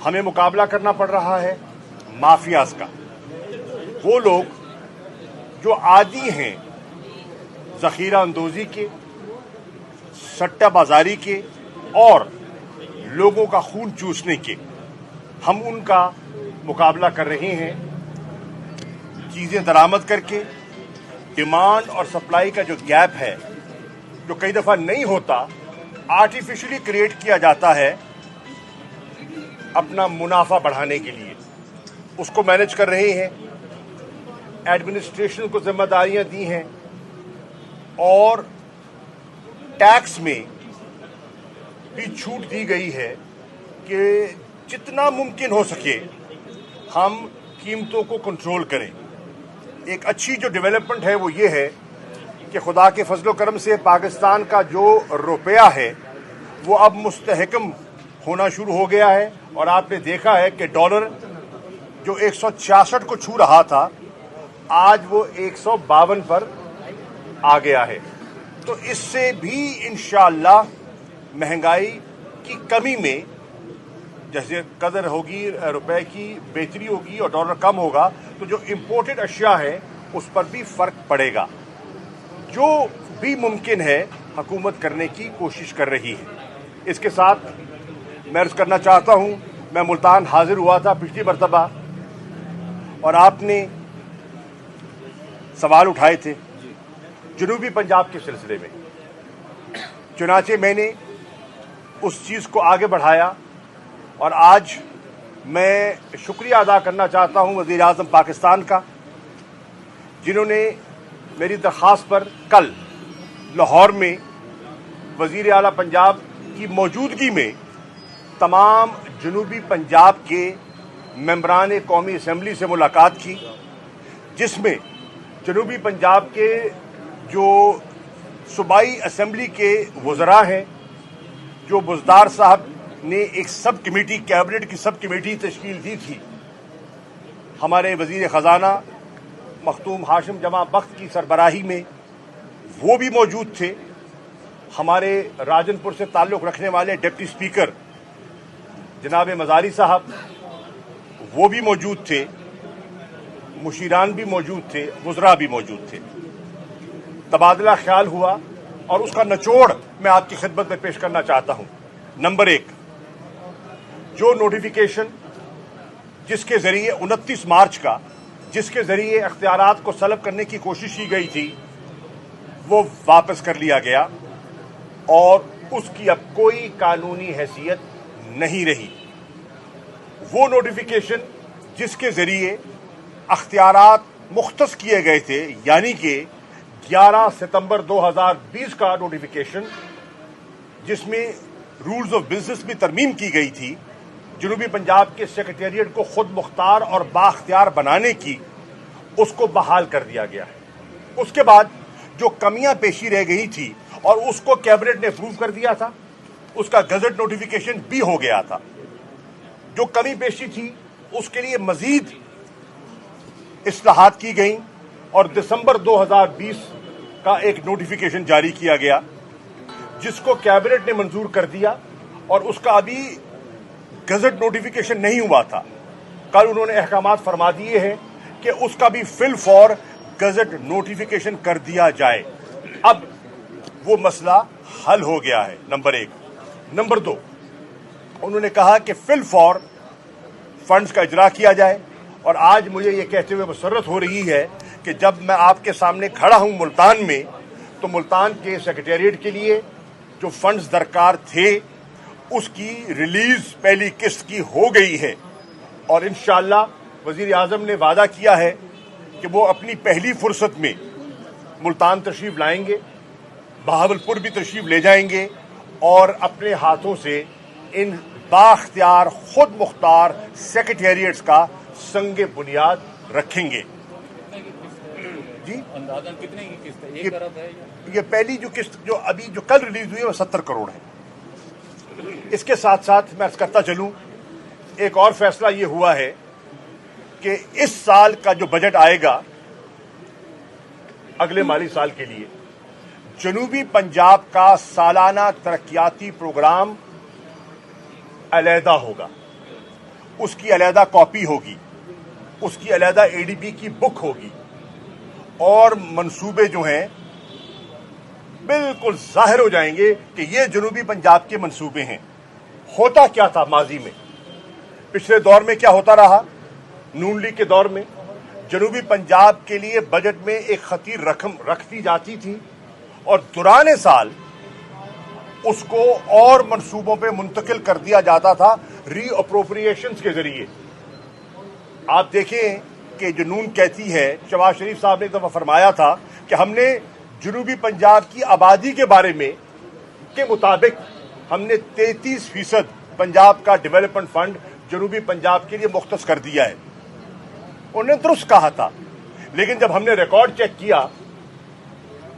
हमें मुकाबला करना पड़ रहा है माफियाज का। वो लोग जो आदी हैं जखीरा अंदोजी के, सट्टा बाजारी के और लोगों का खून चूसने के, हम उनका मुकाबला कर रहे हैं। चीज़ें दरामद करके डिमांड और सप्लाई का जो गैप है, जो कई दफ़ा नहीं होता, आर्टिफिशियली क्रिएट किया जाता है अपना मुनाफा बढ़ाने के लिए, उसको मैनेज कर रहे हैं। एडमिनिस्ट्रेशन को जिम्मेदारियां दी हैं और टैक्स में भी छूट दी गई है कि जितना मुमकिन हो सके हम कीमतों को कंट्रोल करें। एक अच्छी जो डेवलपमेंट है वो ये है कि खुदा के फजलो करम से पाकिस्तान का जो रुपया है वो अब मुस्तहकम होना शुरू हो गया है और आपने देखा है कि डॉलर जो 166 को छू रहा था आज वो 152 पर आ गया है। तो इससे भी इंशाअल्लाह महंगाई की कमी में जैसे कदर होगी, रुपए की बेहतरी होगी और डॉलर कम होगा तो जो इम्पोर्टेड अशिया है उस पर भी फर्क पड़ेगा। जो भी मुमकिन है हुकूमत करने की कोशिश कर रही है। इसके साथ मैं अर्ज करना चाहता हूं, मैं मुल्तान हाजिर हुआ था पिछली मरतबा और आपने सवाल उठाए थे जनूबी पंजाब के सिलसिले में, चुनाचे मैंने उस चीज़ को आगे बढ़ाया और आज मैं शुक्रिया अदा करना चाहता हूं वज़ीर आज़म पाकिस्तान का, जिन्होंने मेरी दरख्वास्त पर कल लाहौर में वज़ीर आला पंजाब की मौजूदगी में तमाम जनूबी पंजाब के मेंबरान कौमी असम्बली से मुलाकात की, जिसमें जनूबी पंजाब के जो सूबाई असम्बली के वज़रा हैं, जो बुज़दार साहब ने एक सब कमेटी, कैबिनेट की सब कमेटी तश्कील दी थी, हमारे वज़ीर ख़जाना मखदूम हाशिम जमा बख्त की सरबराही में वो भी मौजूद थे। हमारे राजनपुर से ताल्लुक़ रखने वाले डिप्टी स्पीकर जनाब मज़ारी साहब वो भी मौजूद थे, मुशीरान भी मौजूद थे, वज़रा भी मौजूद थे। तबादला ख्याल हुआ और उसका निचोड़ मैं आपकी खिदमत में पेश करना चाहता हूं। नंबर 1, जो नोटिफिकेशन जिसके जरिए 29 मार्च का जिसके जरिए अख्तियारात को सलब करने की कोशिश की गई थी वो वापस कर लिया गया और उसकी अब कोई कानूनी हैसियत नहीं रही। वो नोटिफिकेशन जिसके जरिए अख्तियारात मुख्तस किए गए थे, यानी कि 11 सितंबर 2020 का नोटिफिकेशन जिसमें रूल्स ऑफ बिजनेस में तरमीम की गई थी, जनूबी पंजाब के सेक्रेटेरिएट को खुद मुख्तार और बाख्तियार बनाने की, उसको बहाल कर दिया गया है। उसके बाद जो कमियां पेशी रह गई थी और उसको कैबिनेट ने अप्रूव कर दिया था, उसका गजट नोटिफिकेशन भी हो गया था। जो कमी पेशी थी उसके लिए मजीद इस्लाहात की गई और दिसंबर 2020 का एक नोटिफिकेशन जारी किया गया जिसको कैबिनेट ने मंजूर कर दिया और उसका अभी गजट नोटिफिकेशन नहीं हुआ था। कल उन्होंने अहकामात फरमा दिए हैं कि उसका भी फिल फॉर गजट नोटिफिकेशन कर दिया जाए। अब वो मसला हल हो गया है, नंबर 1। नंबर 2, उन्होंने कहा कि फिल फॉर फंड्स का इजरा किया जाए और आज मुझे ये कहते हुए मसरत हो रही है कि जब मैं आपके सामने खड़ा हूं मुल्तान में, तो मुल्तान के सेक्रेटेरिएट के लिए जो फंड्स दरकार थे उसकी रिलीज पहली किस्त की हो गई है और इंशाअल्लाह वज़ीर आज़म ने वादा किया है कि वो अपनी पहली फुर्सत में मुल्तान तशरीफ लाएंगे, बहावलपुर भी तशरीफ ले जाएंगे और अपने हाथों से इन बाख्तियार खुद मुख्तार सेक्रेटेरिएट्स का संगे बुनियाद रखेंगे। जी, अंदाज़न कितने की किस्त है? 1 अरब है? ये पहली जो किस्त जो अभी जो कल रिलीज हुई है वो 70 करोड़ है। इसके साथ साथ मैं अर्ज करता चलूं, एक और फैसला ये हुआ है कि इस साल का जो बजट आएगा अगले माली साल के लिए, जनूबी पंजाब का सालाना तरक्याती प्रोग्राम अलहदा होगा। उसकी अलहदा कॉपी होगी, उसकी अलहदा एडीबी की बुक होगी और मंसूबे जो हैं बिल्कुल जाहिर हो जाएंगे कि ये जनूबी पंजाब के मंसूबे हैं। होता क्या था माजी में, पिछले दौर में क्या होता रहा, नून लीग के दौर में जनूबी पंजाब के लिए बजट में एक खतीर रकम रख दी जाती थी और दौरान साल उसको और मंसूबों पे मुंतकिल कर दिया जाता था रीअप्रोप्रिएशंस के जरिए। आप देखें कि जो नून कहती है, शहबाज शरीफ साहब ने एक दफा फरमाया था कि हमने जनूबी पंजाब की आबादी के बारे में के मुताबिक हमने 33% पंजाब का डेवलपमेंट फंड जनूबी पंजाब के लिए मुख्तस कर दिया है। उन्होंने दुरुस्त कहा था, लेकिन जब हमने रिकॉर्ड चेक किया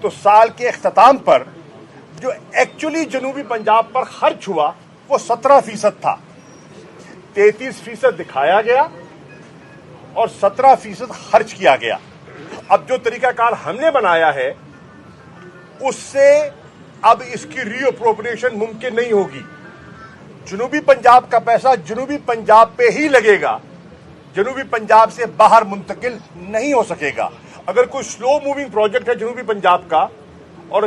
तो साल के इख्तिताम पर जो एक्चुअली जनूबी पंजाब पर खर्च हुआ वो 17% था। 33% दिखाया गया और 17% खर्च किया गया। अब जो तरीकाकार हमने बनाया है उससे अब इसकी रीअप्रोप्रिएशन मुमकिन नहीं होगी। जनूबी पंजाब का पैसा जनूबी पंजाब पे ही लगेगा, जनूबी पंजाब से बाहर मुंतकिल नहीं हो सकेगा। अगर कोई स्लो मूविंग प्रोजेक्ट है जनूबी पंजाब का और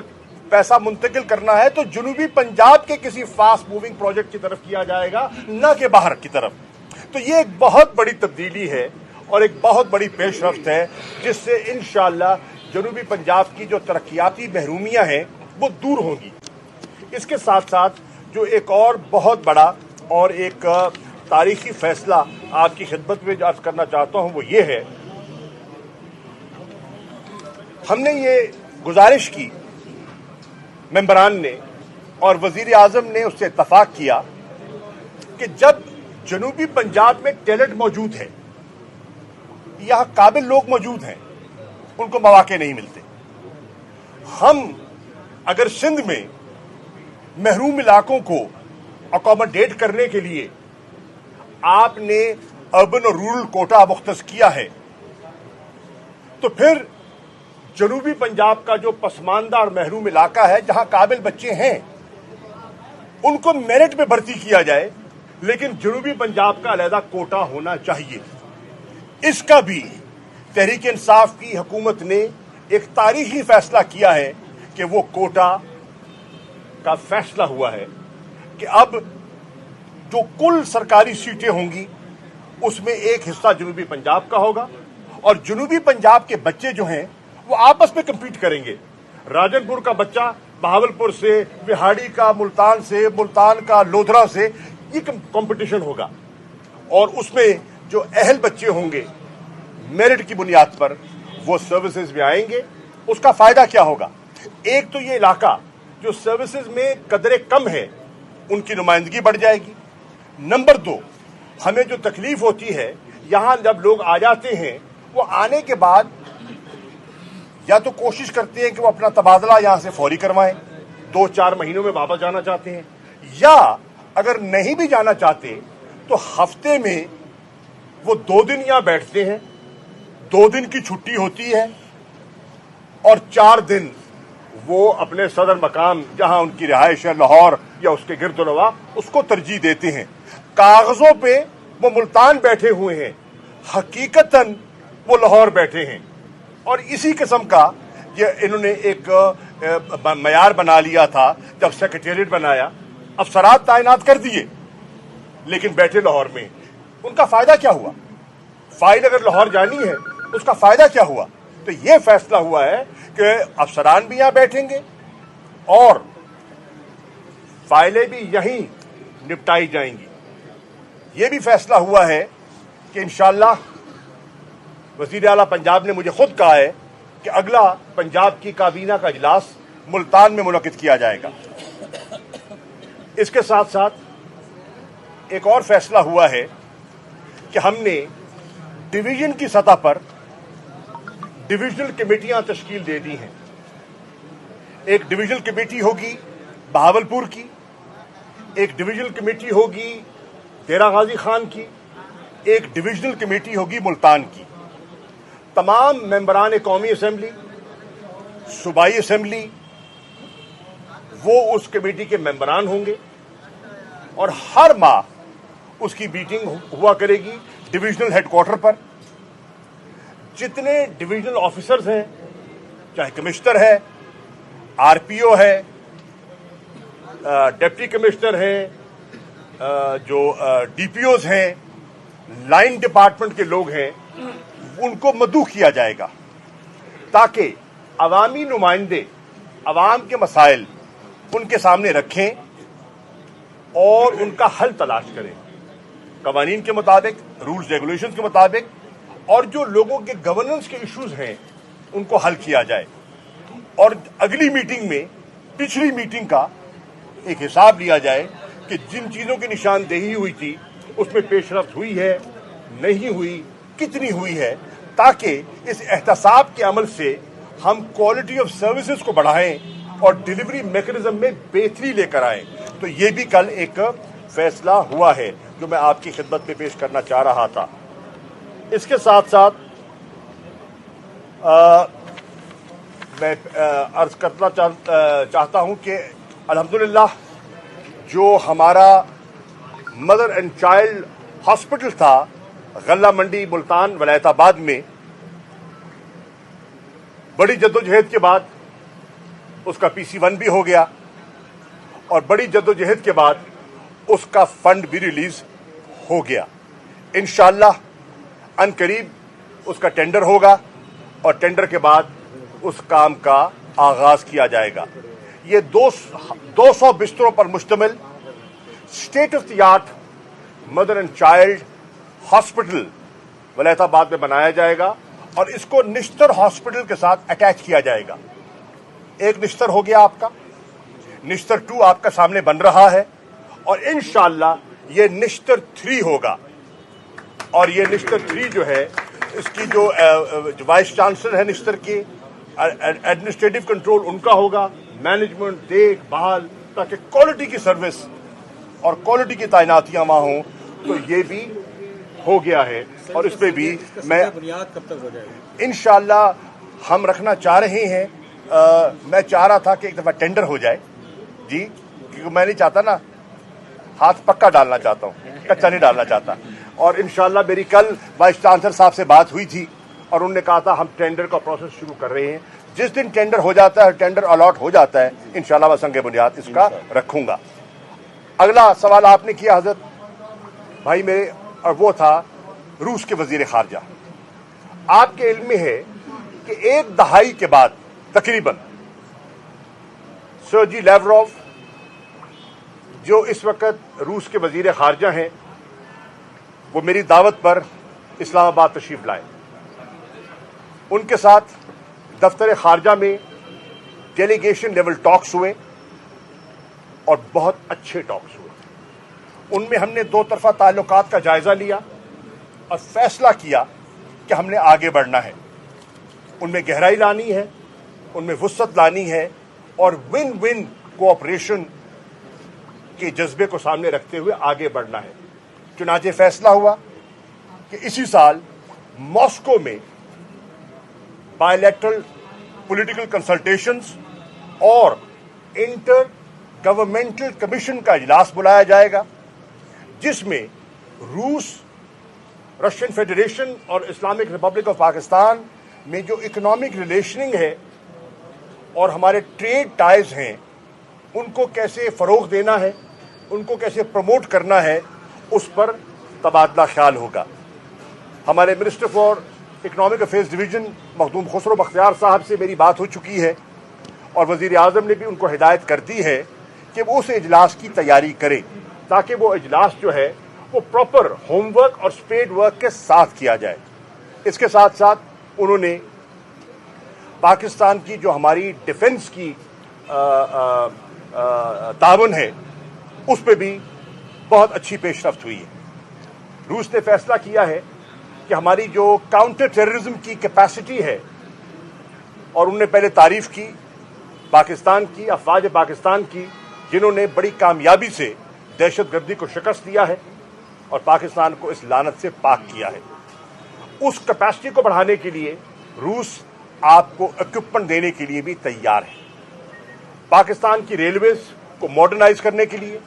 पैसा मुंतकिल करना है तो जनूबी पंजाब के किसी फास्ट मूविंग प्रोजेक्ट की तरफ किया जाएगा, न कि बाहर की तरफ। तो ये एक बहुत बड़ी तब्दीली है और एक बहुत बड़ी पेशरफ्त है जिससे इंशाअल्लाह जनूबी पंजाब की जो तरक्याती महरूमियां हैं वो दूर होंगी। इसके साथ साथ जो एक और बहुत बड़ा और एक तारीखी फैसला आपकी खिदमत में अर्ज करना चाहता हूं वो ये है, हमने ये गुजारिश की मेंबरान ने और वजीर आजम ने उससे इत्तफाक किया कि जब जनूबी पंजाब में टैलेंट मौजूद है, यहां काबिल लोग मौजूद हैं, उनको मौके नहीं मिलते, हम अगर सिंध में महरूम इलाकों को अकोमोडेट करने के लिए आपने अर्बन और रूरल कोटा मुख्तस किया है तो फिर जनूबी पंजाब का जो पसमानदा और महरूम इलाका है जहां काबिल बच्चे हैं उनको मेरिट में भर्ती किया जाए, लेकिन जनूबी पंजाब का अलहदा कोटा होना चाहिए। इसका भी तहरीक इंसाफ की हुकूमत ने एक तारीखी फैसला किया है कि वो कोटा का फैसला हुआ है कि अब जो कुल सरकारी सीटें होंगी उसमें एक हिस्सा जनूबी पंजाब का होगा और जनूबी पंजाब के बच्चे जो हैं वो आपस में कम्पीट करेंगे। राजनपुर का बच्चा बहावलपुर से, बिहाड़ी का मुल्तान से, मुल्तान का लोधरा से, ये कंपटीशन होगा और उसमें जो अहल बच्चे होंगे मेरिट की बुनियाद पर वो सर्विसेज में आएंगे। उसका फायदा क्या होगा, एक तो ये इलाका जो सर्विसेज में कदरे कम है उनकी नुमाइंदगी बढ़ जाएगी। नंबर 2, हमें जो तकलीफ होती है यहां जब लोग आ जाते हैं वो आने के बाद या तो कोशिश करते हैं कि वो अपना तबादला यहां से फौरी करवाएं, 2-4 महीनों में वापस जाना चाहते हैं, या अगर नहीं भी जाना चाहते तो हफ्ते में वो 2 दिन यहां बैठते हैं, 2 दिन की छुट्टी होती है और 4 दिन वो अपने सदर मकाम जहां उनकी रिहाइश है लाहौर या उसके गिरदोनवा उसको तरजीह देते हैं। कागजों पे वो मुल्तान बैठे हुए हैं, हकीकतन वो लाहौर बैठे हैं। और इसी किस्म का ये इन्होंने एक मयार बना लिया था जब सेक्रेटेरिएट बनाया, अफसरात तैनात कर दिए लेकिन बैठे लाहौर में। उनका फायदा क्या हुआ, फाइल अगर लाहौर जानी है उसका फायदा क्या हुआ। तो ये फैसला हुआ है कि अफसरान भी यहां बैठेंगे और फाइलें भी यहीं निपटाई जाएंगी। ये भी फैसला हुआ है कि इंशाअल्लाह वजीर आला पंजाब ने मुझे खुद कहा है कि अगला पंजाब की काबीना का इजलास मुल्तान में मुनक्किद किया जाएगा। इसके साथ साथ एक और फैसला हुआ है कि हमने डिवीजन की सतह पर डिविजनल कमेटियां तश्कील दे दी हैं। एक डिविजनल कमेटी होगी बहावलपुर की, एक डिविजनल कमेटी होगी डेरा गाजी खान की, एक डिविजनल कमेटी होगी मुल्तान की। तमाम मेंबरान कौमी असम्बली, सूबाई असम्बली वो उस कमेटी के मेंबरान होंगे और हर माह उसकी मीटिंग हुआ करेगी डिविजनल हेडक्वार्टर पर। जितने डिविजनल ऑफिसर्स हैं, चाहे कमिश्नर है, आरपीओ है, डिप्टी कमिश्नर हैं, जो डीपीओज हैं, लाइन डिपार्टमेंट के लोग हैं, उनको मदऊ किया जाएगा ताकि अवामी नुमाइंदे अवाम के मसाइल उनके सामने रखें और उनका हल तलाश करें कवानीन के मुताबिक, रूल्स रेगुलेशंस के मुताबिक, और जो लोगों के गवर्नेंस के इश्यूज हैं उनको हल किया जाए। और अगली मीटिंग में पिछली मीटिंग का एक हिसाब लिया जाए कि जिन चीजों की निशानदेही हुई थी उसमें पेशरफ्त हुई है, नहीं हुई, कितनी हुई है, ताकि इस एहतसाब के अमल से हम क्वालिटी ऑफ सर्विसेज को बढ़ाएं और डिलीवरी मैकेनिज्म में बेहतरी लेकर आएं। तो ये भी कल एक फैसला हुआ है जो मैं आपकी खिदमत में पेश करना चाह रहा था। इसके साथ साथ मैं अर्ज करना चाहता हूं कि अल्हम्दुलिल्लाह जो हमारा मदर एंड चाइल्ड हॉस्पिटल था गल्ला मंडी मुल्तान वलायताबाद में, बड़ी जद्दोजहद के बाद उसका PC1 भी हो गया और बड़ी जद्दोजहद के बाद उसका फंड भी रिलीज हो गया। इंशाअल्लाह अनकरीब उसका टेंडर होगा और टेंडर के बाद उस काम का आगाज किया जाएगा। ये 200 बिस्तरों पर मुश्तमिल state of the art mother and child hospital Walayatabad में बनाया जाएगा और इसको निश्तर हॉस्पिटल के साथ अटैच किया जाएगा। एक निश्तर हो गया आपका, निश्तर 2 आपका सामने बन रहा है और इंशाअल्लाह ये निश्तर 3 होगा। और ये निश्तर 3 जो है, इसकी जो वाइस चांसलर है निश्तर की, एडमिनिस्ट्रेटिव कंट्रोल उनका होगा, मैनेजमेंट, देखभाल, ताकि क्वालिटी की सर्विस और क्वालिटी की तैनातियां वहां हों। तो ये भी हो गया है और इस पे भी मैं बुनियाद कब तक हो जाएगी इंशाअल्लाह हम रखना चाह रहे हैं। मैं चाह रहा था कि एक दफा टेंडर हो जाए जी, क्योंकि मैं नहीं चाहता ना, हाथ पक्का डालना चाहता हूँ, कच्चा नहीं डालना चाहता। और इंशाअल्लाह मेरी कल वाइस चांसलर साहब से बात हुई थी और उन्होंने कहा था हम टेंडर का प्रोसेस शुरू कर रहे हैं। जिस दिन टेंडर हो जाता है, टेंडर अलॉट हो जाता है, इंशाअल्लाह मैं संग बुनियाद इसका रखूंगा। अगला सवाल आपने किया हजरत भाई मेरे, और वो था रूस के वजीर खारजा। आपके इल्म में है कि एक दहाई के बाद तकरीबन सर्जी लैवरोव जो इस वक्त रूस के वजीर खारजा हैं, वो मेरी दावत पर इस्लामाबाद तशरीफ लाए। उनके साथ दफ्तर खारजा में डेलीगेशन लेवल टॉक्स हुए और बहुत अच्छे टॉक्स हुए। उनमें हमने 2 तरफा ताल्लुकात का जायजा लिया और फैसला किया कि हमने आगे बढ़ना है, उनमें गहराई लानी है, उनमें वुसअत लानी है और विन विन कोऑपरेशन के जज्बे को सामने रखते हुए आगे बढ़ना है। चुनाचे फैसला हुआ कि इसी साल मॉस्को में बायलैटरल पॉलिटिकल कंसल्टेशंस और इंटर गवर्नमेंटल कमीशन का इजलास बुलाया जाएगा, जिसमें रूस, रशियन फेडरेशन और इस्लामिक रिपब्लिक ऑफ पाकिस्तान में जो इकोनॉमिक रिलेशनिंग है और हमारे ट्रेड टाइज हैं, उनको कैसे फरोग देना है, उनको कैसे प्रमोट करना है, उस पर तबादला ख्याल होगा। हमारे minister for economic affairs division Makhdoom Khusro Bakhtiyar साहब से मेरी बात हो चुकी है और वजीर आज़म ने भी उनको हिदायत कर दी है कि वो उस इजलास की तैयारी करें, ताकि वो इजलास जो है वो प्रॉपर होमवर्क और स्पेड वर्क के साथ किया जाए। इसके साथ साथ उन्होंने पाकिस्तान की जो हमारी डिफेंस की ताउन है, उस पर भी बहुत अच्छी पेशरफ्त हुई है। रूस ने फैसला किया है कि हमारी जो काउंटर टेररिज्म की कैपेसिटी है, और उन्होंने पहले तारीफ की पाकिस्तान की, अफवाज पाकिस्तान की, जिन्होंने बड़ी कामयाबी से दहशतगर्दी को शिकस्त दिया है और पाकिस्तान को इस लानत से पाक किया है। उस कैपेसिटी को बढ़ाने के लिए रूस आपको इक्विपमेंट देने के लिए भी तैयार है। पाकिस्तान की रेलवेज को मॉडर्नाइज करने के लिए,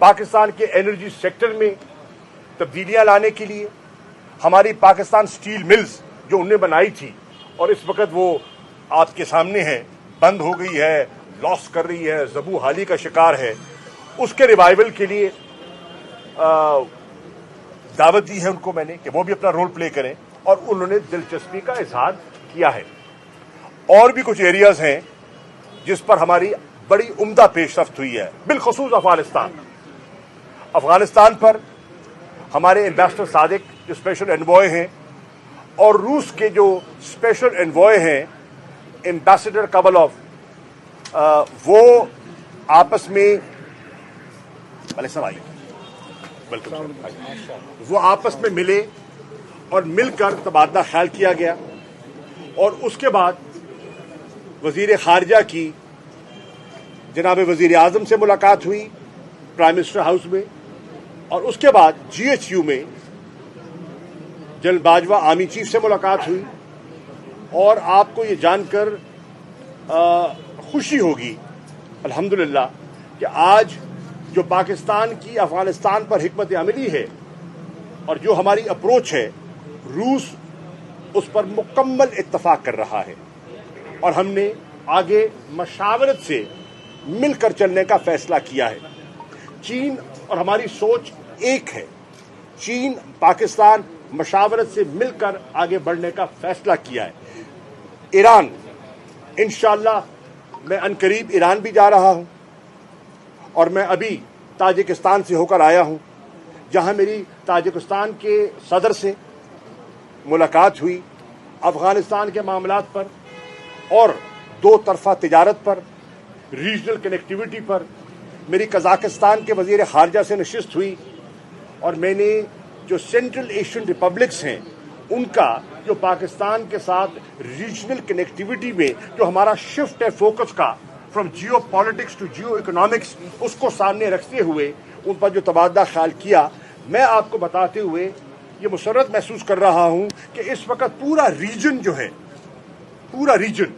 पाकिस्तान के एनर्जी सेक्टर में तब्दीलियां लाने के लिए, हमारी पाकिस्तान स्टील मिल्स जो उनने बनाई थी और इस वक्त वो आपके सामने है, बंद हो गई है, लॉस कर रही है, ज़बू हाली का शिकार है, उसके रिवाइवल के लिए दावत दी है उनको मैंने कि वो भी अपना रोल प्ले करें, और उन्होंने दिलचस्पी का इजहार किया है। और भी कुछ एरियाज हैं जिस पर हमारी बड़ी उम्दा पेशरफ्त हुई है, बिलखसूस अफगानिस्तान पर हमारे एम्बेसडर सादिक जो स्पेशल एनवॉय हैं और रूस के जो स्पेशल एनवॉय हैं एम्बेसडर कबलॉफ, वो आपस में वो आपस में मिले और मिलकर तबादला ख्याल किया गया, और उसके बाद वजीर खारजा की जनाब वजीर आजम से मुलाकात हुई प्राइम मिनिस्टर हाउस में, और उसके बाद GHU में जनरल बाजवा आर्मी चीफ से मुलाकात हुई। और आपको ये जानकर खुशी होगी अल्हम्दुलिल्लाह कि आज जो पाकिस्तान की अफगानिस्तान पर हिकमत अमली है और जो हमारी अप्रोच है, रूस उस पर मुकम्मल इत्तफाक कर रहा है, और हमने आगे मशावरत से मिलकर चलने का फैसला किया है। चीन और हमारी सोच एक है, चीन पाकिस्तान मशावरत से मिलकर आगे बढ़ने का फैसला किया है। ईरान, इंशाअल्लाह मैं अनकरीब ईरान भी जा रहा हूं, और मैं अभी ताजिकिस्तान से होकर आया हूं, जहां मेरी ताजिकिस्तान के सदर से मुलाकात हुई अफगानिस्तान के मामलात पर और दो तरफा तिजारत पर, रीजनल कनेक्टिविटी पर। मेरी कजाकिस्तान के वजीर खारजा से नशिस्त हुई, और मैंने जो सेंट्रल एशियन रिपब्लिक्स हैं उनका जो पाकिस्तान के साथ रीजनल कनेक्टिविटी में जो हमारा शिफ्ट है फोकस का from geopolitics to geoeconomics, उसको सामने रखते हुए उन पर जो तबादला ख्याल किया, मैं आपको बताते हुए ये मुसर्रत महसूस कर रहा हूं कि इस वक्त पूरा रीजन जो है, पूरा रीजन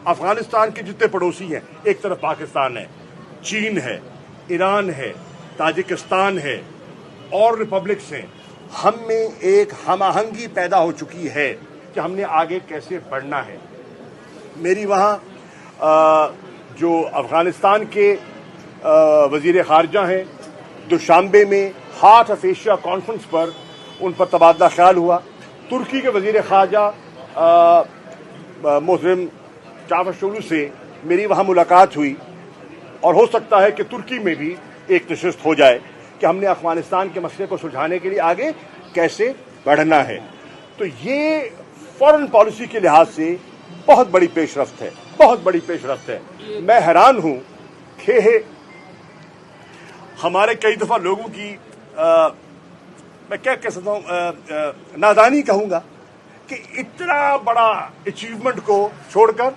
अफगानिस्तान के जितने पड़ोसी हैं, एक तरफ पाकिस्तान है, चीन है, ईरान है, ताजिकिस्तान है और रिपब्लिक्स हैं, हम में एक हमआहंगी पैदा हो चुकी है कि हमने आगे कैसे बढ़ना है। मेरी वहाँ जो अफगानिस्तान के वजीर खारजा हैं, दुशांबे में हार्ट ऑफ एशिया कॉन्फ्रेंस पर उन पर तबादला ख्याल हुआ। तुर्की के वजीर खारजा मोहतरम चावशोलू से मेरी वहाँ मुलाकात हुई, और हो सकता है कि तुर्की में भी एक नशिस्त हो जाए कि हमने अफगानिस्तान के मसले को सुलझाने के लिए आगे कैसे बढ़ना है। तो ये फॉरेन पॉलिसी के लिहाज से बहुत बड़ी पेशरफ्त है, बहुत बड़ी पेशरफ्त है। मैं हैरान हूं कि हमारे कई दफा लोगों की मैं क्या कह सकता हूं, नादानी कहूंगा कि इतना बड़ा अचीवमेंट को छोड़कर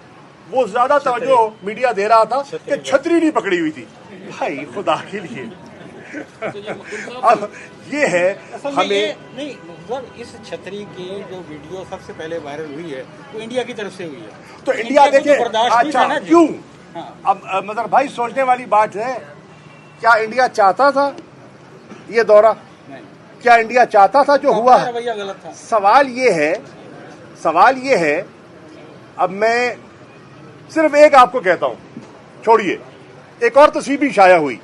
वो ज्यादा तवज्जो मीडिया दे रहा था कि छतरी नहीं पकड़ी हुई थी। भाई खुदा के लिए अब ये है हमें नहीं सर, इस छतरी की जो वीडियो सबसे पहले वायरल हुई है वो इंडिया की तरफ से हुई है, तो इंडिया देखिए अच्छा क्यों। हाँ। अब मतलब भाई सोचने वाली बात है, क्या इंडिया चाहता था ये दौरा? नहीं। क्या इंडिया चाहता था जो हुआ? रवैया गलत था। सवाल ये है, अब मैं सिर्फ एक आपको कहता हूं, छोड़िए, एक और तस्वीर भी शाया हुई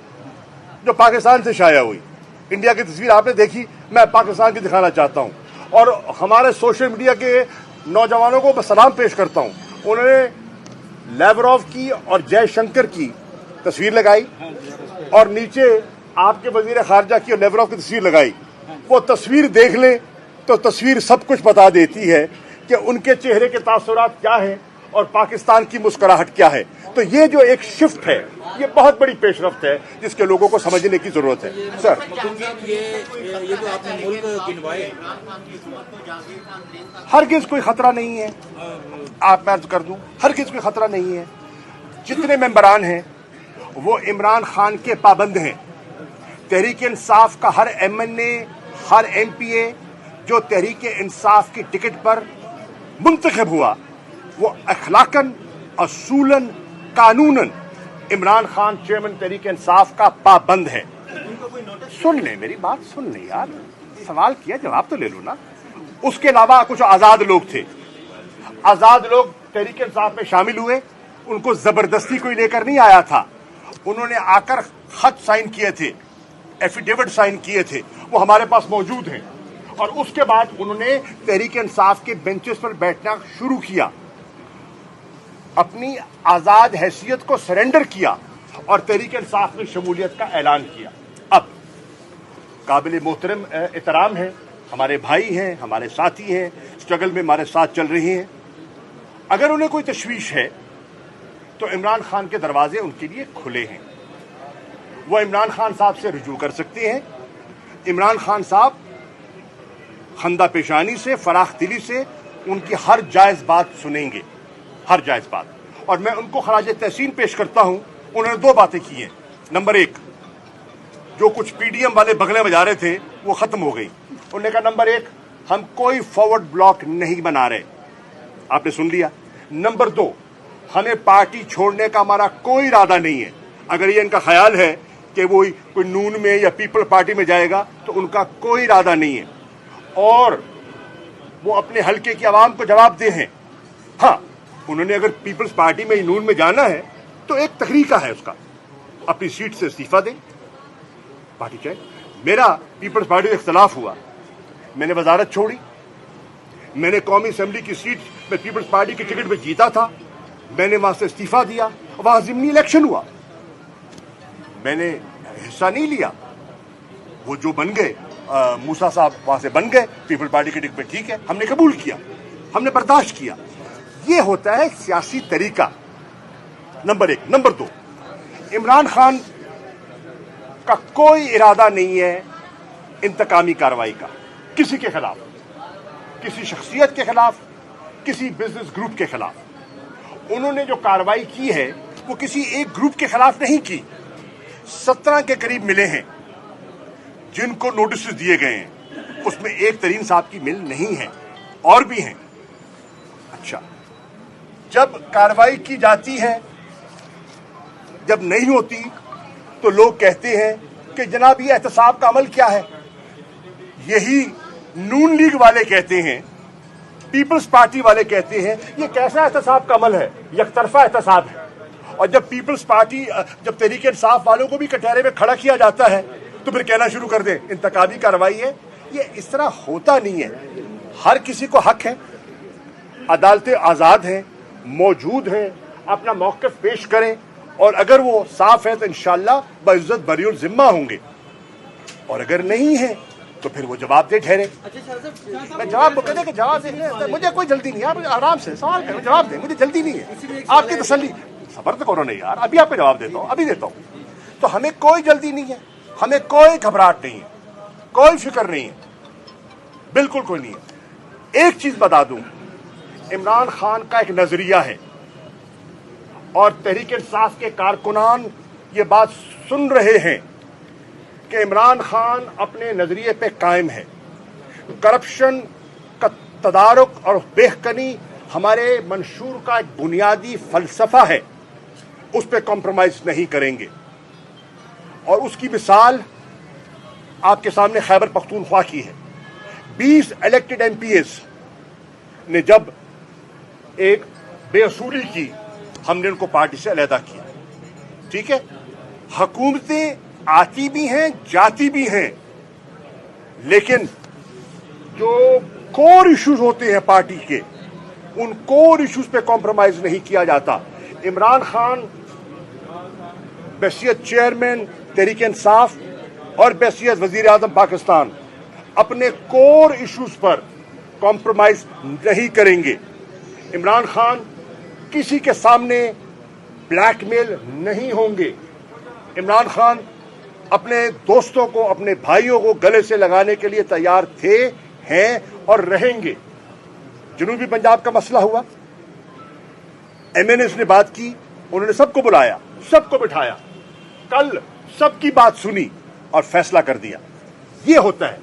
जो पाकिस्तान से शाया हुई। इंडिया की तस्वीर आपने देखी, मैं पाकिस्तान की दिखाना चाहता हूं, और हमारे सोशल मीडिया के नौजवानों को मैं सलाम पेश करता हूं। उन्होंने लैवरोव की और जयशंकर की तस्वीर लगाई, और नीचे आपके वजीर खारजा की और लैवरोव की तस्वीर लगाई। वो तस्वीर देख ले तो तस्वीर सब कुछ बता देती है कि उनके चेहरे के तासुरात क्या है और पाकिस्तान की मुस्कुराहट क्या है। तो ये जो एक शिफ्ट है, ये बहुत बड़ी पेशरफ्त है जिसके लोगों को समझने की जरूरत है। सर, ये जो आपने मुल्क गिनवाए, हरगिज कोई खतरा नहीं है, आप मैं अर्ज कर दूं, हरगिज कोई खतरा नहीं है। जितने मेंबरान हैं वो इमरान खान के पाबंद हैं। तहरीक इंसाफ का हर MNA, हर MPA जो तहरीक इंसाफ की टिकट पर मुंतखब हुआ, वो अखलाकन, असूलन, कानूनन इमरान खान चेयरमैन तहरीक इंसाफ का पाबंद है। सुन ले, मेरी बात सुन ले यार, सवाल किया जवाब तो ले लो ना। उसके अलावा कुछ आजाद लोग थे, आजाद लोग तहरीक इंसाफ में शामिल हुए, उनको जबरदस्ती कोई लेकर नहीं आया था, उन्होंने आकर खत साइन किए थे, एफिडेविट साइन किए थे, वो हमारे पास मौजूद हैं। और उसके बाद उन्होंने तहरीक इंसाफ के बेंचेस पर बैठना शुरू किया, अपनी आजाद हैसियत को सरेंडर किया और तहरीक इंसाफ में शमूलियत का ऐलान किया। अब काबिल मोहतरम एहतराम है, हमारे भाई हैं, हमारे साथी हैं, स्ट्रगल में हमारे साथ चल रहे हैं। अगर उन्हें कोई तशवीश है तो इमरान खान के दरवाजे उनके लिए खुले हैं, वो इमरान खान साहब से रुजू कर सकते हैं। इमरान खान साहब खंदा पेशानी से, फराख दिली से उनकी हर जायज़ बात सुनेंगे, हर जायज़ बात। और मैं उनको खराज तहसीन पेश करता हूं। उन्होंने दो बातें की हैं। नंबर एक, जो कुछ पीडीएम वाले बगले बजा रहे थे वो खत्म हो गई। उन्होंने कहा नंबर एक, हम कोई फॉरवर्ड ब्लॉक नहीं बना रहे, आपने सुन लिया। नंबर दो, हमें पार्टी छोड़ने का हमारा कोई इरादा नहीं है। अगर ये इनका ख्याल है कि वो कोई नून में या पीपल पार्टी में जाएगा तो उनका कोई इरादा नहीं है, और वो अपने हलके की आवाम को जवाब दे हैं। हाँ, उन्होंने अगर पीपल्स पार्टी में नून में जाना है तो एक तरीका है उसका, अपनी सीट से इस्तीफा दें, पार्टी चाहे। मेरा पीपल्स पार्टी से इख्तलाफ हुआ, मैंने वजारत छोड़ी, मैंने कौमी असेंबली की सीट में पीपल्स पार्टी की टिकट पे जीता था, मैंने वहां से इस्तीफा दिया, वहां जिमनी इलेक्शन हुआ, मैंने हिस्सा नहीं लिया। वो जो बन गए मूसा साहब वहां से बन गए पीपल पार्टी की टिकट पे, ठीक है, हमने कबूल किया, हमने बर्दाश्त किया। ये होता है सियासी तरीका, नंबर एक। नंबर दो, इमरान खान का कोई इरादा नहीं है इंतकामी कार्रवाई का, किसी के खिलाफ, किसी शख्सियत के खिलाफ, किसी बिजनेस ग्रुप के खिलाफ। उन्होंने जो कार्रवाई की है वो किसी एक ग्रुप के खिलाफ नहीं की। 17 के करीब मिले हैं जिनको नोटिस दिए गए हैं, उसमें एक तरीन साहब की मिल नहीं है, और भी हैं। अच्छा, जब कार्रवाई की जाती है, जब नहीं होती तो लोग कहते हैं कि जनाब ये एहतसाब का अमल क्या है। यही नून लीग वाले कहते हैं, पीपल्स पार्टी वाले कहते हैं ये कैसा एहतसाब का अमल है, यकतरफा एहतसाब है। और जब पीपल्स पार्टी, जब तहरीक इंसाफ वालों को भी कटहरे में खड़ा किया जाता है तो फिर कहना शुरू कर दे इंतकामी कार्रवाई है। ये इस तरह होता नहीं है। हर किसी को हक है, अदालतें आज़ाद हैं, मौजूद हैं, अपना मौक़िफ़ पेश करें, और अगर वो साफ है तो इंशाअल्लाह बाइज़्ज़त बरीउल ज़िम्मा होंगे, और अगर नहीं है तो फिर वो जवाब दे ठहरे। मैं जवाब कहते कि जवाब दे, मुझे कोई जल्दी नहीं है, आप आराम से सवाल करें, जवाब दें, मुझे जल्दी नहीं है। आपकी तसल्ली, सबर तो करो नहीं यार, अभी आपको जवाब देता हूँ, अभी देता हूँ। तो हमें कोई जल्दी नहीं है, हमें कोई घबराहट नहीं है, कोई फिक्र नहीं है, बिल्कुल कोई नहीं है। एक चीज बता दूं, इमरान खान का एक नजरिया है और तहरीक इंसाफ के कारकुनान ये बात सुन रहे हैं कि इमरान खान अपने नजरिए पे कायम है। करप्शन का तदारुक और बेहकनी हमारे मंशूर का एक बुनियादी फलसफा है, उस पर कॉम्प्रोमाइज नहीं करेंगे। और उसकी मिसाल आपके सामने खैबर पख्तूनख्वा की है। 20 इलेक्टेड एमपीएस ने जब एक बेअसूली की, हमने उनको पार्टी से अलहदा किया, ठीक है। हुकूमतें आती भी हैं, जाती भी हैं, लेकिन जो कोर इश्यूज होते हैं पार्टी के, उन कोर इश्यूज पे कॉम्प्रोमाइज नहीं किया जाता। इमरान खान बहसियत चेयरमैन तहरीक इंसाफ और बहसियत वजीर आजम पाकिस्तान अपने कोर इश्यूज पर कॉम्प्रोमाइज नहीं करेंगे। इमरान खान किसी के सामने ब्लैकमेल नहीं होंगे। इमरान खान अपने दोस्तों को, अपने भाइयों को गले से लगाने के लिए तैयार थे, हैं और रहेंगे। जनूबी पंजाब का मसला हुआ, एमएनएस ने बात की, उन्होंने सबको बुलाया, सबको बिठाया, कल सबकी बात सुनी और फैसला कर दिया। ये होता है।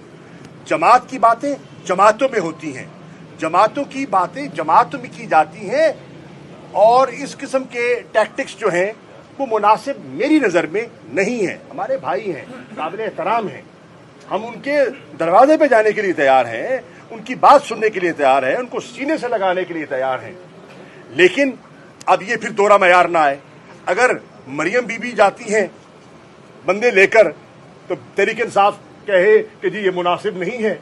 जमात की बातें जमातों में होती हैं, जमातों की बातें जमातों में की जाती हैं, और इस किस्म के टैक्टिक्स जो हैं वो मुनासिब मेरी नज़र में नहीं है। हमारे भाई हैं, काबिल एहतराम हैं, हम उनके दरवाजे पे जाने के लिए तैयार हैं, उनकी बात सुनने के लिए तैयार हैं, उनको सीने से लगाने के लिए तैयार हैं। लेकिन अब ये फिर दोहरा मयार ना आए। अगर मरियम बीबी जाती हैं बंदे लेकर तो तहरीक इंसाफ कहे कि जी ये मुनासिब नहीं है,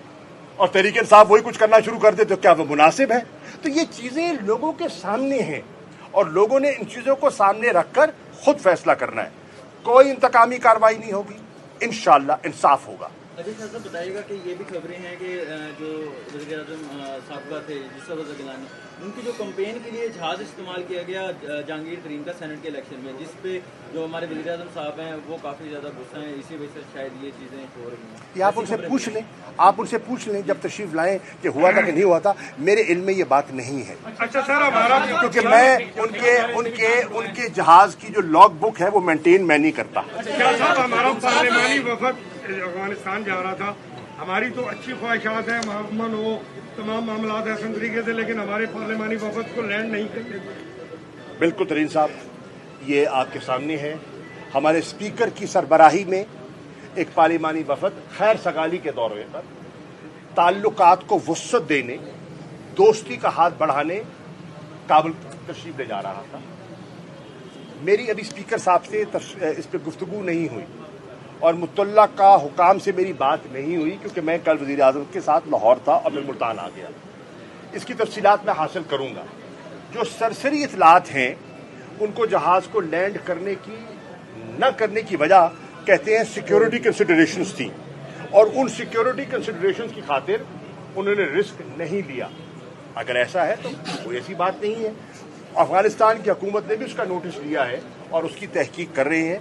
और तहरीक इंसाफ वही कुछ करना शुरू कर दे, तो क्या वो मुनासिब है? तो ये चीज़ें लोगों के सामने हैं और लोगों ने इन चीज़ों को सामने रखकर खुद फैसला करना है। कोई इंतकामी कार्रवाई नहीं होगी, इंशाअल्लाह इंसाफ होगा। अजय साहब बताइएगा कि ये भी खबरें हैं कि जो वज़ीर-ए-आज़म साबिक़ा थे यूसुफ रज़ा गिलानी, उनकी जो कैंपेन के लिए जहाज़ इस्तेमाल किया गया जहांगीर तरीन का सेनेट के इलेक्शन में, जिस पे जो हमारे वज़ीर-ए-आज़म साहब हैं वो काफ़ी ज़्यादा गुस्सा हैं, इसी वजह से शायद ये चीज़ें हो रही हैं। ये आप उनसे पूछ लें जब तशरीफ लाएं कि हुआ था कि नहीं हुआ था। मेरे इल्म में ये बात नहीं है। अच्छा सर, हमारा क्योंकि मैं उनके जहाज की जो लॉग बुक है वो मेंटेन मैं नहीं करता। क्या साहब, हमारा पार्लिमानी वफद अफगानिस्तान जा रहा था, हमारी तो अच्छी ख्वाहिशात हैं, अमन हो, तमाम मामला हसन तरीके से, लेकिन हमारे पार्लिमानी वफद को लैंड नहीं करने देते। बिल्कुल तरीन साहब, ये आपके सामने है। हमारे स्पीकर की सरबराही में एक पार्लिमानी वफद खैर सगाली के दौरे पर ताल्लुकात को वुस्अत देने, दोस्ती का हाथ बढ़ाने काबुल तशरीफ ले जा रहा था। मेरी अभी स्पीकर साहब से इस पर गुफ्तगू नहीं हुई और मुतल्ला का हुकाम से मेरी बात नहीं हुई, क्योंकि मैं कल वज़ीर आज़म के साथ लाहौर था और मैं मुल्तान आ गया। इसकी तफसीलात मैं हासिल करूँगा। जो सरसरी इतलात हैं उनको जहाज़ को लैंड करने की न करने की वजह कहते हैं सिक्योरिटी कंसिडरेशंस थी, और उन सिक्योरिटी कंसिडरेशंस की खातिर उन्होंने रिस्क नहीं लिया। अगर ऐसा है तो कोई ऐसी बात नहीं है। अफगानिस्तान की हुकूमत ने भी उसका नोटिस लिया है और उसकी तहकीक कर रहे हैं।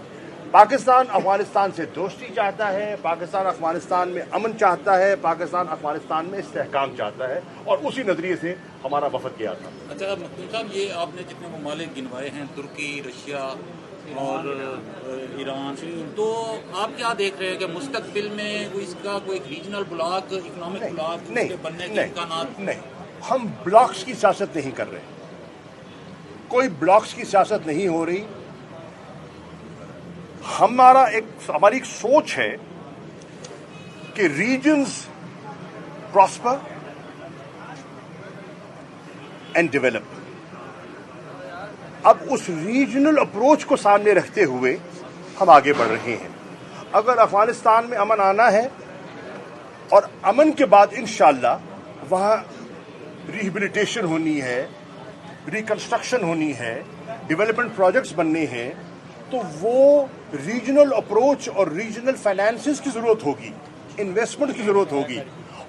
पाकिस्तान अफगानिस्तान से दोस्ती चाहता है, पाकिस्तान अफगानिस्तान में अमन चाहता है, पाकिस्तान अफगानिस्तान में इस्तेहकाम चाहता है, और उसी नजरिए से हमारा वफद गया था। अच्छा मखदूम साहब, ये आपने जितने ममालिक गिनवाए हैं, तुर्की, रशिया और ईरान, तो आप क्या देख रहे हैं कि मुस्तकबिल में इसका कोई रीजनल ब्लॉक, इकोनॉमिक ब्लॉक बनने के इम्कानात? नहीं, हम ब्लॉक्स की सियासत नहीं कर रहे, कोई ब्लॉक्स की सियासत नहीं हो रही। हमारी एक सोच है कि रीजन्स प्रॉस्पर एंड डेवलप। अब उस रीजनल अप्रोच को सामने रखते हुए हम आगे बढ़ रहे हैं। अगर अफगानिस्तान में अमन आना है और अमन के बाद इंशाअल्लाह वहाँ रिहेबिलिटेशन होनी है, रिकंस्ट्रक्शन होनी है, डेवलपमेंट प्रोजेक्ट्स बनने हैं, तो वो रीजनल अप्रोच और रीजनल फाइनेंसेस की ज़रूरत होगी, इन्वेस्टमेंट की ज़रूरत होगी।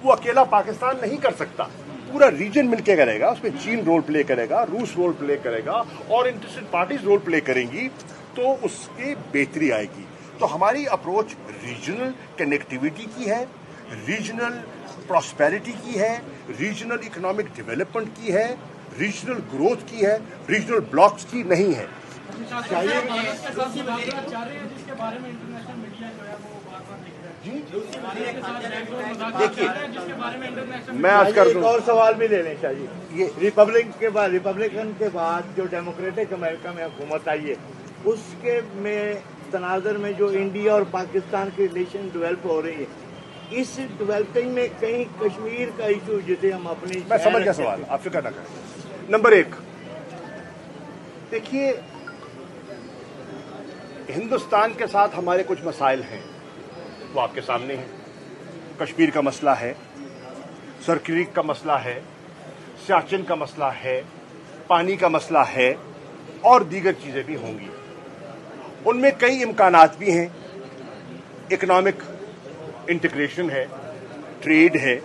वो अकेला पाकिस्तान नहीं कर सकता, पूरा रीजन मिलकर करेगा। उसमें चीन रोल प्ले करेगा, रूस रोल प्ले करेगा और इंटरेस्टेड पार्टीज रोल प्ले करेंगी, तो उसकी बेहतरी आएगी। तो हमारी अप्रोच रीजनल कनेक्टिविटी की है, रीजनल प्रॉस्पेरिटी की है, रीजनल इकोनॉमिक डेवलपमेंट की है, रीजनल ग्रोथ की है, रीजनल ब्लॉक्स की नहीं है। देखिए, मैं आज कर दूं, और सवाल भी ले लें शाह जी। ये रिपब्लिकन के बाद जो डेमोक्रेटिक अमेरिका में हुकूमत आई है, उसके में तनाजर में जो इंडिया और पाकिस्तान की रिलेशन डेवलप हो रही है, इस डेवलपिंग में कहीं कश्मीर का इशू जिसे हम अपनी, मैं समझ गया सवाल, आप फिक्र ना करें। नंबर एक, देखिए, हिंदुस्तान के साथ हमारे कुछ मसाइल हैं, वो आपके सामने हैं। कश्मीर का मसला है, सरक्रीक का मसला है, सियाचिन का मसला है, पानी का मसला है, और दीगर चीज़ें भी होंगी। उनमें कई इम्कानात भी हैं। इकोनॉमिक इंटीग्रेशन है, ट्रेड है,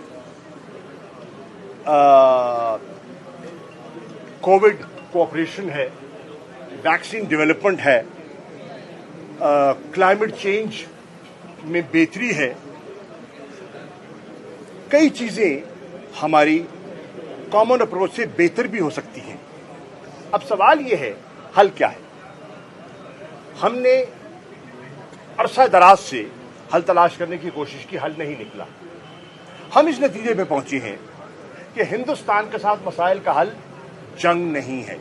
कोविड कोऑपरेशन है, वैक्सीन डेवलपमेंट है, क्लाइमेट चेंज में बेहतरी है। कई चीज़ें हमारी कॉमन अप्रोच से बेहतर भी हो सकती हैं। अब सवाल ये है, हल क्या है? हमने अरसा दराज से हल तलाश करने की कोशिश की, हल नहीं निकला। हम इस नतीजे पे पहुंचे हैं कि हिंदुस्तान के साथ मसाइल का हल जंग नहीं है।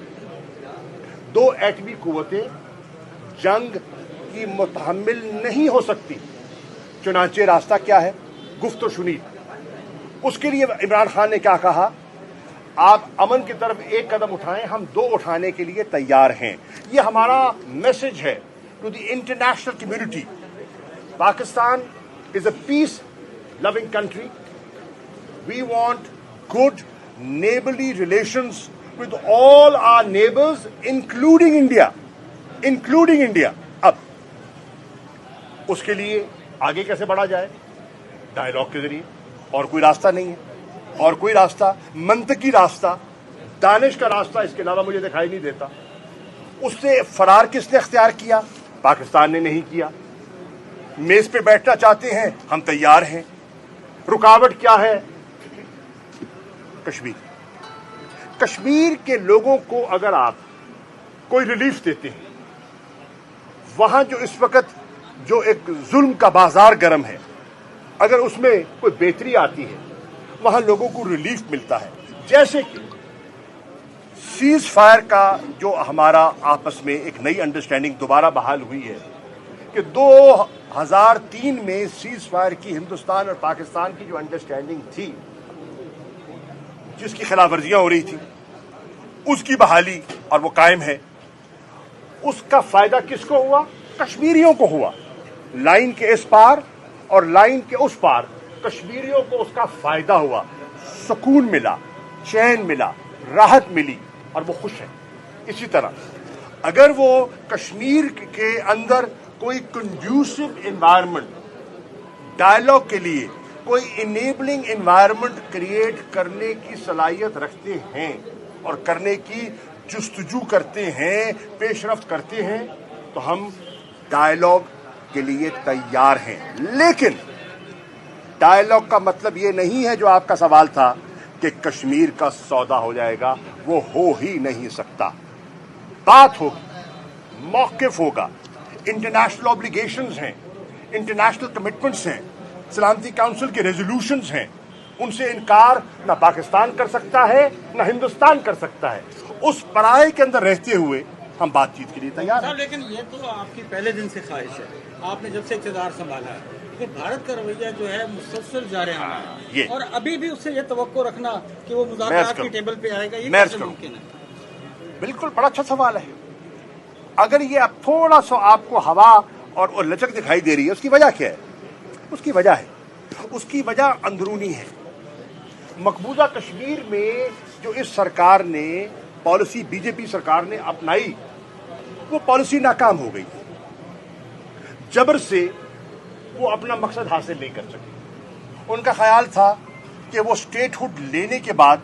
दो एटमी कुव्वतें जंग की मुतहम्मिल नहीं हो सकती। चुनांचे रास्ता क्या है, गुफ्त शुनी। उसके लिए इमरान खान ने क्या कहा, आप अमन की तरफ एक कदम उठाएं, हम 2 उठाने के लिए तैयार हैं। ये हमारा मैसेज है to the international community. Pakistan is a peace loving country. We want good neighbourly relations with all our neighbors, including India. अब उसके लिए आगे कैसे बढ़ा जाए, डायलॉग के जरिए। और कोई रास्ता नहीं है, और कोई रास्ता, मंतकी रास्ता, दानिश का रास्ता इसके अलावा मुझे दिखाई नहीं देता। उससे फरार किसने अख्तियार किया, पाकिस्तान ने नहीं किया। मेज पे बैठना चाहते हैं, हम तैयार हैं। रुकावट क्या है, कश्मीर के लोगों को अगर आप कोई रिलीफ देते हैं, वहां जो इस वक्त जो एक जुल्म का बाजार गर्म है, अगर उसमें कोई बेहतरी आती है, वहां लोगों को रिलीफ मिलता है। जैसे कि सीज फायर का जो हमारा आपस में एक नई अंडरस्टैंडिंग दोबारा बहाल हुई है कि 2003 में सीज फायर की हिंदुस्तान और पाकिस्तान की जो अंडरस्टैंडिंग थी, जिसकी खिलाफ वर्जियां हो रही थी, उसकी बहाली और वो कायम है। उसका फायदा किसको हुआ, कश्मीरियों को हुआ। लाइन के इस पार और लाइन के उस पार कश्मीरियों को उसका फायदा हुआ, सुकून मिला, चैन मिला, राहत मिली और वो खुश है। इसी तरह अगर वो कश्मीर के अंदर कोई कंड्यूसिव एनवायरनमेंट, डायलॉग के लिए कोई इनेबलिंग एनवायरनमेंट क्रिएट करने की सलाहियत रखते हैं और करने की जुस्तजू करते हैं, पेशरफ्त करते हैं, तो हम डायलॉग के लिए तैयार हैं। लेकिन डायलॉग का मतलब ये नहीं है जो आपका सवाल था कि कश्मीर का सौदा हो जाएगा, वो हो ही नहीं सकता। बात होगी, मौक़िफ़ होगा, इंटरनेशनल ऑब्लिगेशंस हैं, इंटरनेशनल कमिटमेंट्स हैं, सलामती काउंसिल के रेजोल्यूशंस हैं। उनसे इनकार ना पाकिस्तान कर सकता है ना हिंदुस्तान कर सकता है। उस पराये के अंदर रहते हुए हम बातचीत के लिए तैयार हैं। लेकिन ये तो आपकी पहले दिन से ख्वाहिश है, आपने जब से इक़्तिदार संभाला है, लेकिन भारत का रवैया जो है मुसलसल जा रहे हैं और अभी भी उससे ये तवक्को रखना कि वो मुज़ाकरात की टेबल पे आएगा, ये कैसे मुमकिन है? बिल्कुल, बड़ा अच्छा सवाल है। अगर ये अब थोड़ा सा आपको हवा और लचक दिखाई दे रही है, उसकी वजह क्या है? उसकी वजह अंदरूनी है। मकबूजा कश्मीर में जो इस सरकार ने पॉलिसी, बीजेपी सरकार ने अपनाई, वो पॉलिसी नाकाम हो गई। जबर से वो अपना मकसद हासिल नहीं कर सके। उनका ख्याल था कि वो स्टेटहुड लेने के बाद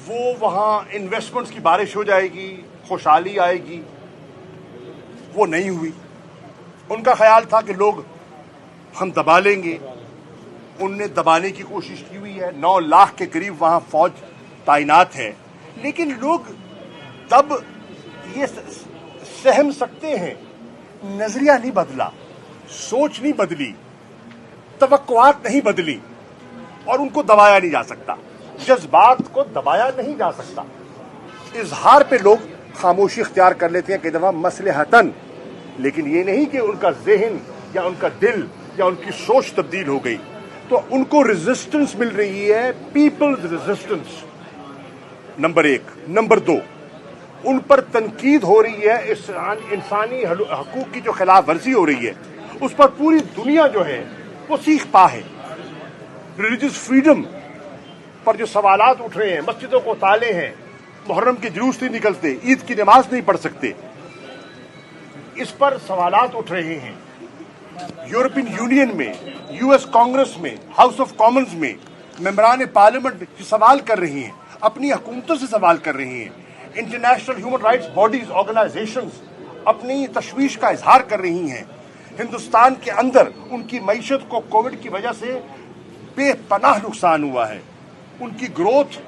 वो वहां इन्वेस्टमेंट्स की बारिश हो जाएगी, खुशहाली आएगी। वो नहीं हुई। उनका ख्याल था कि लोग हम दबा लेंगे। उनने दबाने की कोशिश की हुई है। 9 लाख के करीब वहां फौज तैनात है, लेकिन लोग तब ये सहम सकते हैं। नजरिया नहीं बदला, सोच नहीं बदली, तवक्कुआत नहीं बदली और उनको दबाया नहीं जा सकता। जज्बात को दबाया नहीं जा सकता। इजहार पे लोग खामोशी इख्तियार कर लेते हैं कई दफा मसलहतन, लेकिन ये नहीं कि उनका ज़हन या उनका दिल या उनकी सोच तब्दील हो गई। तो उनको रेजिस्टेंस मिल रही है, पीपल्स रेजिस्टेंस, नंबर 1। नंबर 2, उन पर तनकीद हो रही है, इंसानी हकूक की जो खिलाफ वर्जी हो रही है, उस पर पूरी दुनिया जो है वो सीख पा है। रिलीजियस फ्रीडम पर जो सवालात उठ रहे हैं, मस्जिदों को ताले हैं, मुहर्रम के जुलूस नहीं निकलते, ईद की नमाज नहीं पढ़ सकते, इस पर सवालात उठ रहे हैं। यूरोपियन यूनियन में, यूएस कांग्रेस में, हाउस ऑफ कॉमन्स में मेंबरान पार्लियामेंट सवाल कर रही हैं, अपनी हुकूमतों से सवाल कर रही हैं। International human rights bodies, organisations अपनी तशवीश का इजहार कर रही हैं। हिंदुस्तान के अंदर उनकी मईशत को कोविड की वजह से बेपनाह नुकसान हुआ है। उनकी ग्रोथ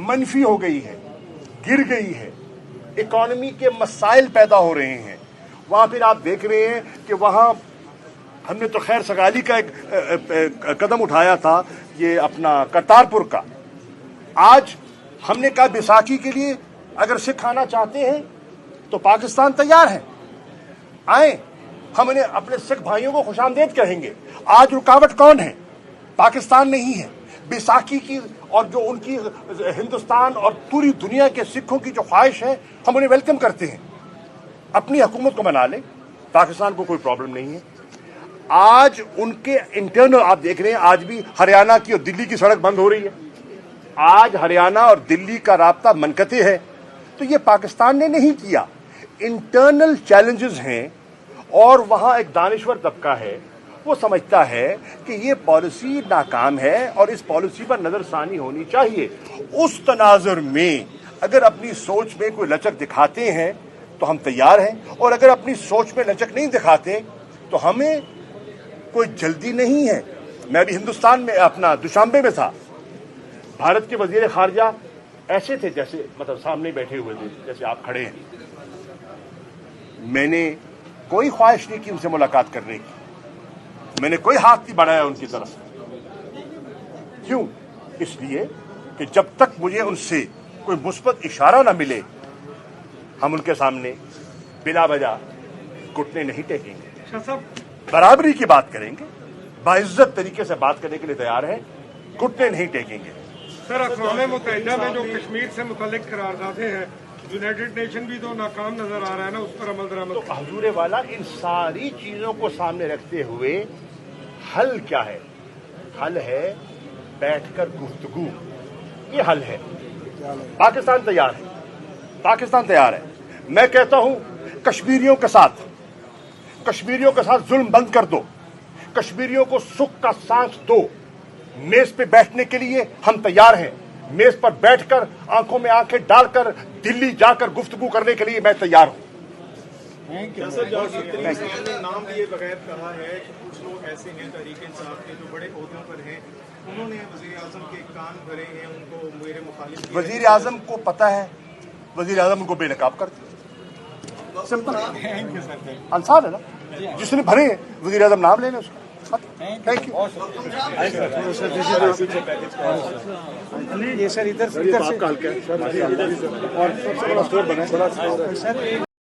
मनफी हो गई है, गिर गई है, इकॉनमी के मसाइल पैदा हो रहे हैं। वहां फिर आप देख रहे हैं कि वहां हमने तो खैर सगाली का एक कदम उठाया था, ये अपना करतारपुर का। आज हमने कहा बैसाखी के लिए अगर सिख आना चाहते हैं तो पाकिस्तान तैयार है, आए, हम इन्हें अपने सिख भाइयों को खुशामदीद कहेंगे। आज रुकावट कौन है? पाकिस्तान नहीं है। बैसाखी की और जो उनकी हिंदुस्तान और पूरी दुनिया के सिखों की जो ख्वाहिश है, हम उन्हें वेलकम करते हैं। अपनी हुकूमत को बना ले, पाकिस्तान को कोई प्रॉब्लम नहीं है। आज उनके इंटरनल आप देख रहे हैं, आज भी हरियाणा की और दिल्ली की सड़क बंद हो रही है। आज हरियाणा और दिल्ली का राब्ता मनकते है, तो ये पाकिस्तान ने नहीं किया। इंटरनल चैलेंजेस हैं और वहां एक दानिश्वर तबका है, वो समझता है कि ये पॉलिसी नाकाम है और इस पॉलिसी पर नजरसानी होनी चाहिए। उस तनाजुर में अगर अपनी सोच में कोई लचक दिखाते हैं तो हम तैयार हैं, और अगर अपनी सोच में लचक नहीं दिखाते तो हमें कोई जल्दी नहीं है। मैं भी हिंदुस्तान में अपना दुशांबे में था, भारत के वजीर खारजा ऐसे थे जैसे मतलब सामने बैठे हुए थे, जैसे आप खड़े हैं। मैंने कोई ख्वाहिश नहीं की उनसे मुलाकात करने की, मैंने कोई हाथ नहीं बढ़ाया उनकी तरफ। क्यों? इसलिए कि जब तक मुझे उनसे कोई मुस्बत इशारा ना मिले, हम उनके सामने बिला वजह घुटने नहीं टेकेंगे। बराबरी की बात करेंगे, बाइज्जत तरीके से बात करने के लिए तैयार हैं, घुटने नहीं टेकेंगे। सर, अक़वाम मुत्तहिदा में जो कश्मीर से मुतल्लिक करारदादे हैं, यूनाइटेड नेशन भी तो नाकाम नजर आ रहा है ना, उस पर अमल दरामद। तो हजूर वाला, इन सारी चीजों को सामने रखते हुए हल क्या है? हल है बैठकर गुफ्तगू, ये हल है। पाकिस्तान तैयार है, पाकिस्तान तैयार है। मैं कहता हूं कश्मीरियों के साथ जुल्म बंद कर दो, कश्मीरियों को सुख का सांस दो। मेज पे बैठने के लिए हम तैयार हैं, मेज पर बैठकर आंखों में आंखें डालकर दिल्ली जाकर गुफ्तगू करने के लिए मैं तैयार हूं। नाम लिए बगैर कहा है कि कुछ लोग ऐसे हैं तहरीक इंसाफ के जो बड़े ओहदों पर हैं, उन्होंने वजीर आजम के कान भरे हैं, उनको मेरे मुखालिफ। वजीर आजम को पता है, वजीर आजम उनको बेनकाब कर दिया। सिंपल इंसान है ना, जिसने भरे हैं वजीर आजम नाम लेना उसका। Thank you. ये सर इधर से